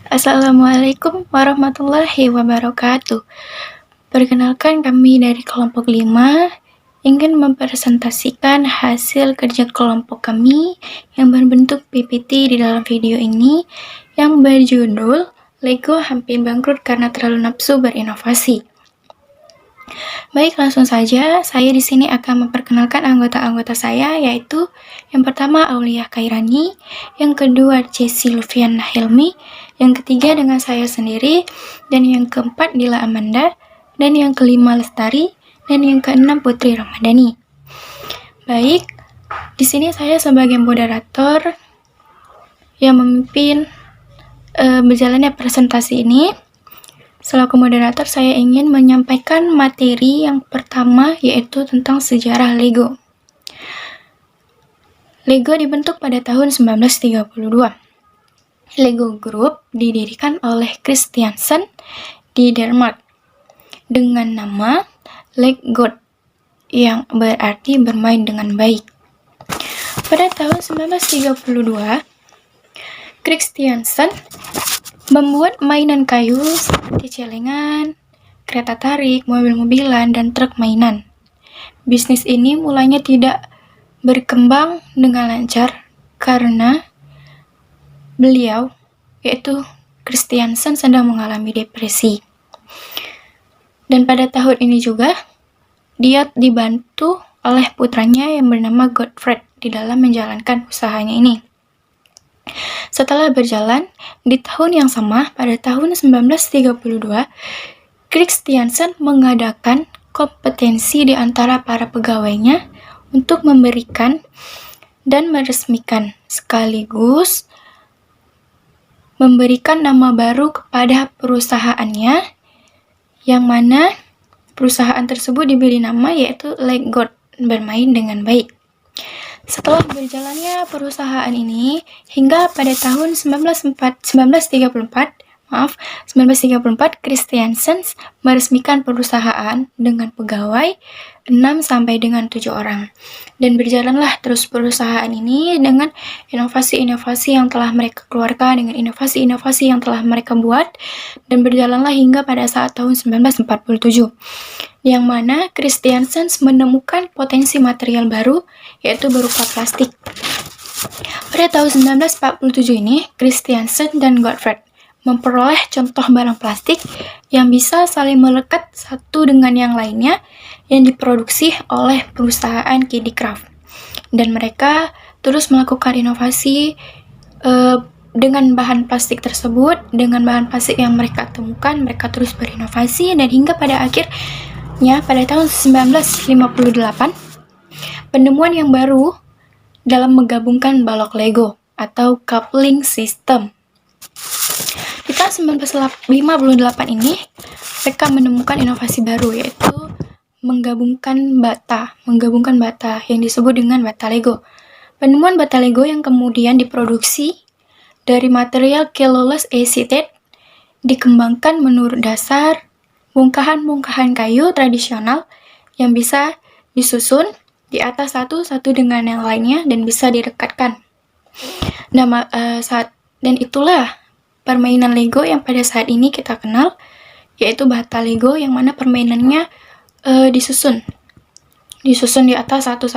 Assalamualaikum warahmatullahi wabarakatuh. Perkenalkan, kami dari kelompok 5 ingin mempresentasikan hasil kerja kelompok kami yang berbentuk PPT di dalam video ini yang berjudul Lego hampir bangkrut karena terlalu nafsu berinovasi. Baik, langsung saja. Saya di sini akan memperkenalkan anggota-anggota saya, yaitu yang pertama Aulia Kairani, yang kedua Jessie Lufiana Hilmi, yang ketiga dengan saya sendiri, dan yang keempat Dila Amanda, dan yang kelima Lestari, dan yang keenam Putri Ramadhani. Baik, di sini saya sebagai moderator yang memimpin berjalannya presentasi ini. Selaku moderator, saya ingin menyampaikan materi yang pertama, yaitu tentang sejarah Lego. Lego dibentuk pada tahun 1932. Lego Group didirikan oleh Christiansen di Denmark dengan nama Leggot, yang berarti bermain dengan baik. Pada tahun 1932, Christiansen membuat mainan kayu seperti celengan, kereta tarik, mobil-mobilan, dan truk mainan. Bisnis ini mulanya tidak berkembang dengan lancar karena beliau, yaitu Christiansen, sedang mengalami depresi. Dan pada tahun ini juga, dia dibantu oleh putranya yang bernama Gottfried di dalam menjalankan usahanya ini. Setelah berjalan, di tahun yang sama, pada tahun 1932, Christiansen mengadakan kompetensi di antara para pegawainya untuk memberikan dan meresmikan sekaligus memberikan nama baru kepada perusahaannya, yang mana perusahaan tersebut diberi nama yaitu Leggot, bermain dengan baik. Setelah berjalannya perusahaan ini hingga pada tahun 1934, Christiansen meresmikan perusahaan dengan pegawai 6 sampai dengan 7 orang. Dan berjalanlah terus perusahaan ini dengan inovasi-inovasi yang telah mereka keluarkan, dengan inovasi-inovasi yang telah mereka buat, dan berjalanlah hingga pada saat tahun 1947. Yang mana Christiansen menemukan potensi material baru, yaitu berupa plastik. Pada tahun 1947 ini, Christiansen dan Gottfried memperoleh contoh barang plastik yang bisa saling melekat satu dengan yang lainnya yang diproduksi oleh perusahaan KidiCraft. Dan mereka terus melakukan inovasi dengan bahan plastik tersebut. Dengan bahan plastik yang mereka temukan, mereka terus berinovasi, dan hingga pada akhirnya pada tahun 1958, penemuan yang baru dalam menggabungkan balok Lego atau coupling system. Di tahun 1958 ini, mereka menemukan inovasi baru, yaitu menggabungkan bata yang disebut dengan bata Lego. Penemuan bata Lego yang kemudian diproduksi dari material cellulose acetate dikembangkan menurut dasar bongkahan-bongkahan kayu tradisional yang bisa disusun di atas satu dengan yang lainnya dan bisa direkatkan. Dan itulah permainan Lego yang pada saat ini kita kenal, yaitu bata Lego, yang mana permainannya disusun di atas satu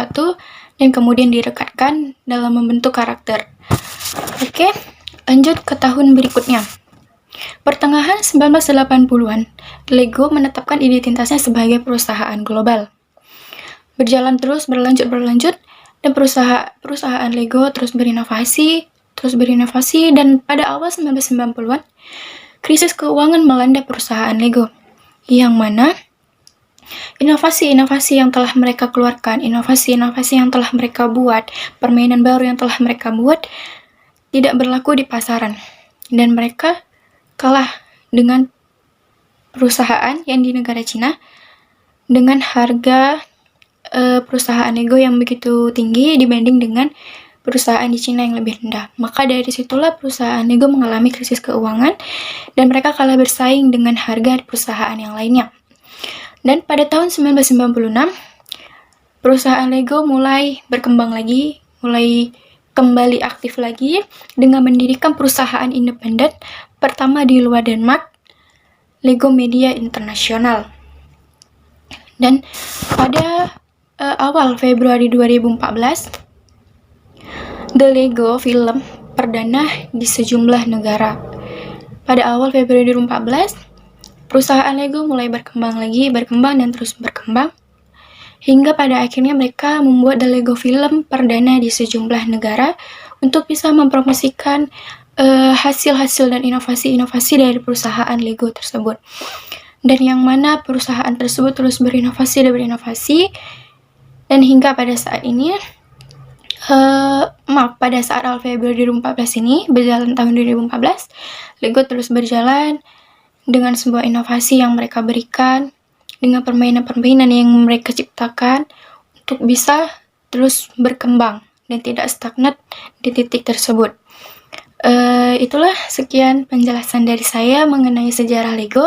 dan kemudian direkatkan dalam membentuk karakter. Oke, lanjut ke tahun berikutnya. Pertengahan 1980-an, Lego menetapkan identitasnya sebagai perusahaan global. Berjalan terus, berlanjut, dan perusahaan Lego terus berinovasi, dan pada awal 1990-an, krisis keuangan melanda perusahaan Lego, yang mana inovasi-inovasi yang telah mereka keluarkan, inovasi-inovasi yang telah mereka buat, permainan baru yang telah mereka buat, tidak berlaku di pasaran. Dan mereka kalah dengan perusahaan yang di negara Cina dengan harga perusahaan Lego yang begitu tinggi dibanding dengan perusahaan di Cina yang lebih rendah. Maka dari situlah perusahaan Lego mengalami krisis keuangan dan mereka kalah bersaing dengan harga perusahaan yang lainnya. Dan pada tahun 1996, perusahaan Lego mulai berkembang lagi, mulai kembali aktif lagi dengan mendirikan perusahaan independen pertama di luar Denmark, Lego Media Internasional. Dan pada awal Februari 2014, The Lego film perdana di sejumlah negara. Pada awal Februari 2014, perusahaan Lego mulai berkembang dan terus berkembang, hingga pada akhirnya mereka membuat The Lego film perdana di sejumlah negara untuk bisa mempromosikan hasil-hasil dan inovasi-inovasi dari perusahaan Lego tersebut. Dan yang mana perusahaan tersebut terus berinovasi dan hingga pada saat ini, pada saat awal Februari 2014 ini, berjalan tahun 2014, Lego terus berjalan dengan sebuah inovasi yang mereka berikan, dengan permainan-permainan yang mereka ciptakan untuk bisa terus berkembang dan tidak stagnan di titik tersebut. Itulah sekian penjelasan dari saya mengenai sejarah Lego.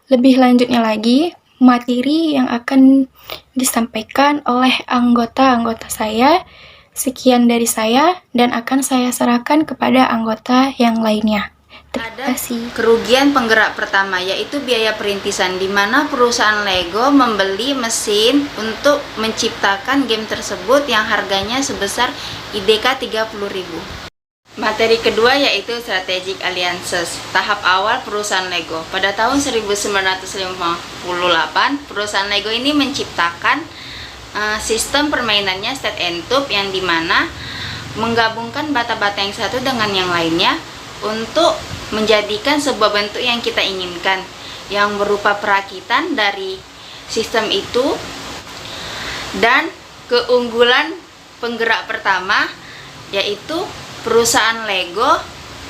Lebih lanjutnya lagi, materi yang akan disampaikan oleh anggota-anggota saya. Sekian dari saya dan akan saya serahkan kepada anggota yang lainnya. Ada kerugian penggerak pertama, yaitu biaya perintisan, di mana perusahaan Lego membeli mesin untuk menciptakan game tersebut yang harganya sebesar IDK 30.000. Materi kedua yaitu Strategic Alliances, tahap awal perusahaan Lego. Pada tahun 1958, perusahaan Lego ini menciptakan sistem permainannya State and Tube, yang dimana menggabungkan bata-bata yang satu dengan yang lainnya untuk menjadikan sebuah bentuk yang kita inginkan, yang berupa perakitan dari sistem itu. Dan keunggulan penggerak pertama yaitu perusahaan Lego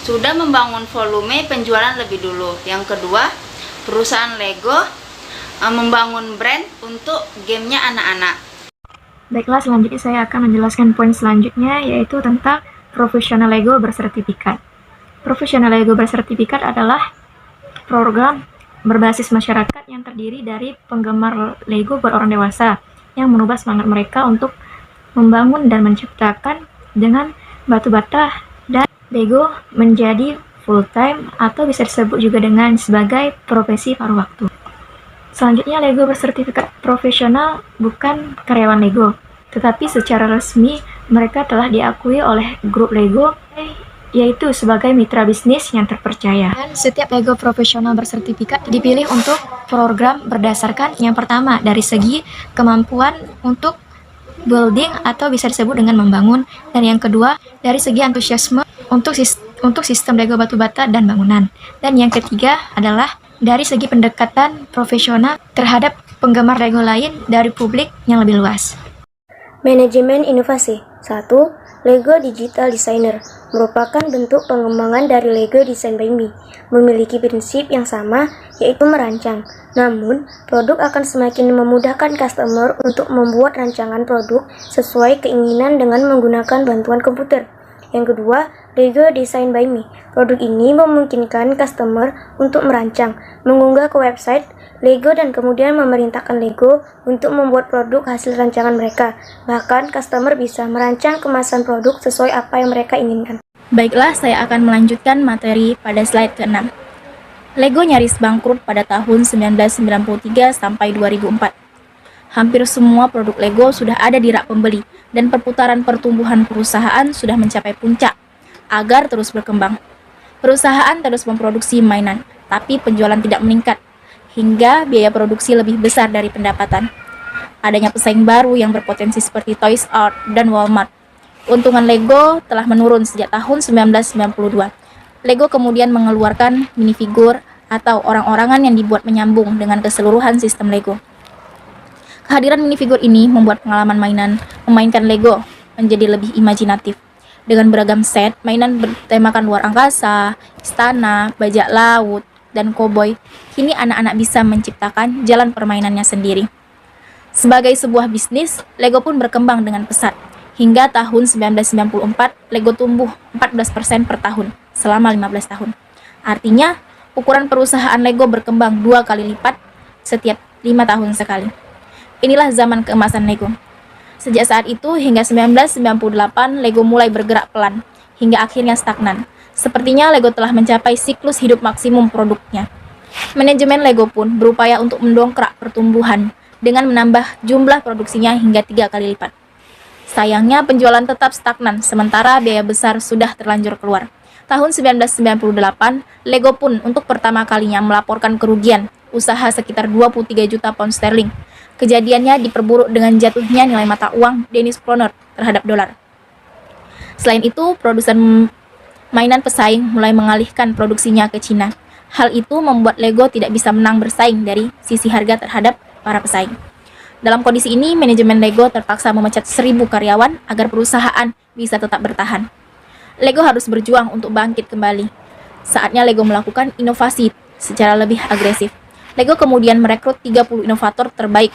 sudah membangun volume penjualan lebih dulu. Yang kedua, perusahaan Lego membangun brand untuk gamenya anak-anak. Baiklah, selanjutnya saya akan menjelaskan poin selanjutnya, yaitu tentang profesional Lego bersertifikat. Profesional Lego bersertifikat adalah program berbasis masyarakat yang terdiri dari penggemar Lego berorang dewasa yang merubah semangat mereka untuk membangun dan menciptakan dengan batu bata dan Lego menjadi full time atau bisa disebut juga dengan sebagai profesi paruh waktu. Selanjutnya, Lego bersertifikat profesional bukan karyawan Lego, tetapi secara resmi mereka telah diakui oleh grup Lego, yaitu sebagai mitra bisnis yang terpercaya. Dan setiap Lego profesional bersertifikat dipilih untuk program berdasarkan yang pertama dari segi kemampuan untuk building atau bisa disebut dengan membangun, dan yang kedua dari segi antusiasme untuk sistem Lego batu bata dan bangunan, dan yang ketiga adalah dari segi pendekatan profesional terhadap penggemar Lego lain dari publik yang lebih luas. Manajemen inovasi. 1. Lego Digital Designer merupakan bentuk pengembangan dari Lego Design by Me, memiliki prinsip yang sama, yaitu merancang. Namun, produk akan semakin memudahkan customer untuk membuat rancangan produk sesuai keinginan dengan menggunakan bantuan komputer. Yang kedua, Lego Design by Me. Produk ini memungkinkan customer untuk merancang, mengunggah ke website Lego dan kemudian memerintahkan Lego untuk membuat produk hasil rancangan mereka. Bahkan, customer bisa merancang kemasan produk sesuai apa yang mereka inginkan. Baiklah, saya akan melanjutkan materi pada slide ke-6. Lego nyaris bangkrut pada tahun 1993 sampai 2004. Hampir semua produk Lego sudah ada di rak pembeli, dan perputaran pertumbuhan perusahaan sudah mencapai puncak. Agar terus berkembang, perusahaan terus memproduksi mainan, tapi penjualan tidak meningkat, hingga biaya produksi lebih besar dari pendapatan. Adanya pesaing baru yang berpotensi seperti Toys R Us dan Walmart. Keuntungan Lego telah menurun sejak tahun 1992. Lego kemudian mengeluarkan minifigur atau orang-orangan yang dibuat menyambung dengan keseluruhan sistem Lego. Kehadiran minifigur ini membuat pengalaman memainkan Lego menjadi lebih imajinatif. Dengan beragam set, mainan bertemakan luar angkasa, istana, bajak laut, dan koboi, kini anak-anak bisa menciptakan jalan permainannya sendiri. Sebagai sebuah bisnis, Lego pun berkembang dengan pesat. Hingga tahun 1994, Lego tumbuh 14% per tahun selama 15 tahun. Artinya, ukuran perusahaan Lego berkembang 2 kali lipat setiap 5 tahun sekali. Inilah zaman keemasan Lego. Sejak saat itu hingga 1998, Lego mulai bergerak pelan, hingga akhirnya stagnan. Sepertinya Lego telah mencapai siklus hidup maksimum produknya. Manajemen Lego pun berupaya untuk mendongkrak pertumbuhan dengan menambah jumlah produksinya hingga 3 kali lipat. Sayangnya penjualan tetap stagnan, sementara biaya besar sudah terlanjur keluar. Tahun 1998, Lego pun untuk pertama kalinya melaporkan kerugian usaha sekitar 23 juta pound sterling. Kejadiannya diperburuk dengan jatuhnya nilai mata uang Danish kroner terhadap dolar. Selain itu, produsen mainan pesaing mulai mengalihkan produksinya ke Cina. Hal itu membuat Lego tidak bisa menang bersaing dari sisi harga terhadap para pesaing. Dalam kondisi ini, manajemen Lego terpaksa memecat 1.000 karyawan agar perusahaan bisa tetap bertahan. Lego harus berjuang untuk bangkit kembali. Saatnya Lego melakukan inovasi secara lebih agresif. Lego kemudian merekrut 30 inovator terbaik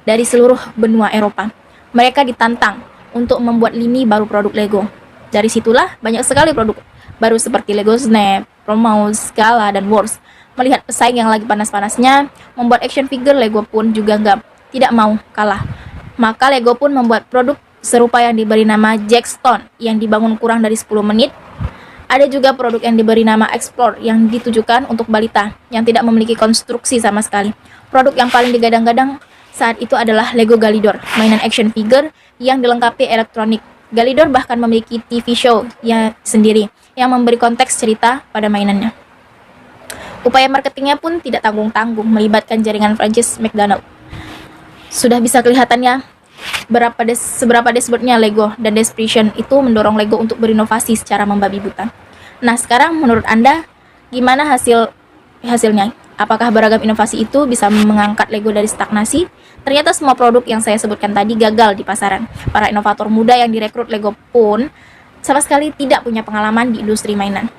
dari seluruh benua Eropa. Mereka ditantang untuk membuat lini baru produk Lego. Dari situlah banyak sekali produk baru seperti Lego Snap, Promouse, Scala, dan Wars. Melihat pesaing yang lagi panas-panasnya, membuat action figure Lego pun juga tidak mau kalah. Maka Lego pun membuat produk serupa yang diberi nama Jackstone yang dibangun kurang dari 10 menit. Ada juga produk yang diberi nama Explore yang ditujukan untuk balita yang tidak memiliki konstruksi sama sekali. Produk yang paling digadang-gadang saat itu adalah Lego Galidor, mainan action figure yang dilengkapi elektronik. Galidor bahkan memiliki TV show sendiri yang memberi konteks cerita pada mainannya. Upaya marketingnya pun tidak tanggung-tanggung, melibatkan jaringan franchise McDonald. Sudah bisa kelihatan ya seberapa desperate-nya Lego dan Desperation itu mendorong Lego untuk berinovasi secara membabi buta. Nah, sekarang menurut Anda gimana hasilnya? Apakah beragam inovasi itu bisa mengangkat Lego dari stagnasi? Ternyata semua produk yang saya sebutkan tadi gagal di pasaran. Para inovator muda yang direkrut Lego pun sama sekali tidak punya pengalaman di industri mainan.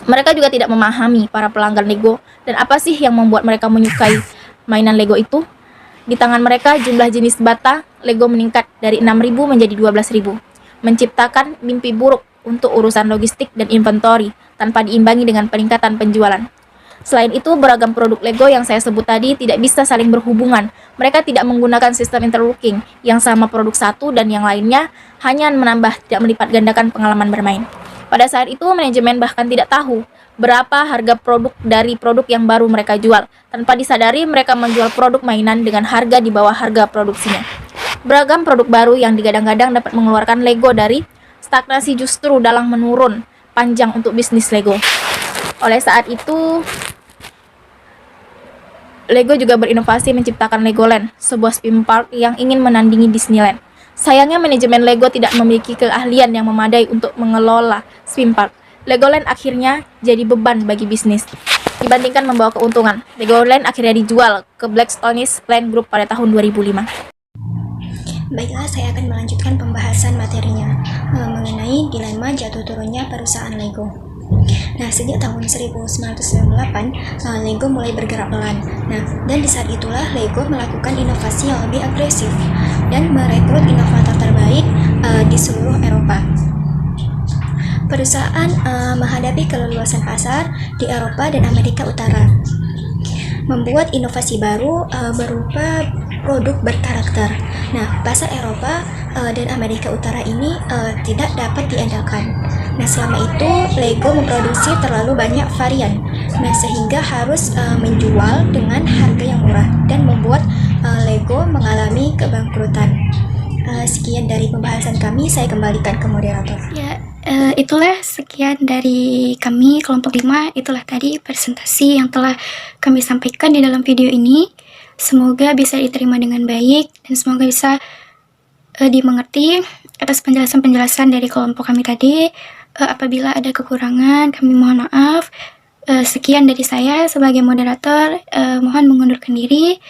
Mereka juga tidak memahami para pelanggan Lego dan apa sih yang membuat mereka menyukai mainan Lego itu. Di tangan mereka jumlah jenis bata Lego meningkat dari 6.000 menjadi 12.000, menciptakan mimpi buruk untuk urusan logistik dan inventory tanpa diimbangi dengan peningkatan penjualan. Selain itu, beragam produk Lego yang saya sebut tadi tidak bisa saling berhubungan. Mereka tidak menggunakan sistem interlocking yang sama produk satu dan yang lainnya hanya menambah tidak melipat gandakan pengalaman bermain. Pada saat itu, manajemen bahkan tidak tahu berapa harga produk dari produk yang baru mereka jual. Tanpa disadari, mereka menjual produk mainan dengan harga di bawah harga produksinya. Beragam produk baru yang digadang-gadang dapat mengeluarkan Lego dari stagnasi justru dalam menurun panjang untuk bisnis Lego. Oleh saat itu, Lego juga berinovasi menciptakan Legoland, sebuah theme park yang ingin menandingi Disneyland. Sayangnya manajemen Lego tidak memiliki keahlian yang memadai untuk mengelola theme park. Legoland akhirnya jadi beban bagi bisnis dibandingkan membawa keuntungan. Legoland akhirnya dijual ke Blackstone's Plan Group pada tahun 2005. Baiklah, saya akan melanjutkan pembahasan materinya mengenai dilema jatuh turunnya perusahaan Lego. Nah, sejak tahun 1998, Lego mulai bergerak pelan. Nah, dan di saat itulah Lego melakukan inovasi yang lebih agresif dan merekrut inovator terbaik di seluruh Eropa. Perusahaan menghadapi keleluasan pasar di Eropa dan Amerika Utara, membuat inovasi baru berupa produk berkarakter. Nah, pasar Eropa dan Amerika Utara ini tidak dapat diandalkan. Nah, selama itu Lego memproduksi terlalu banyak varian. Nah, sehingga harus menjual dengan harga yang murah dan membuat Lego mengalami kebangkrutan. Sekian dari pembahasan kami, saya kembalikan ke moderator. Ya, itulah sekian dari kami kelompok 5. Itulah tadi presentasi yang telah kami sampaikan di dalam video ini. Semoga bisa diterima dengan baik dan semoga bisa dimengerti atas penjelasan-penjelasan dari kelompok kami tadi. Apabila ada kekurangan, kami mohon maaf. Sekian dari saya sebagai moderator, mohon mengundurkan diri.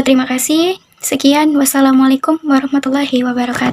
Terima kasih. Sekian, wassalamualaikum warahmatullahi wabarakatuh.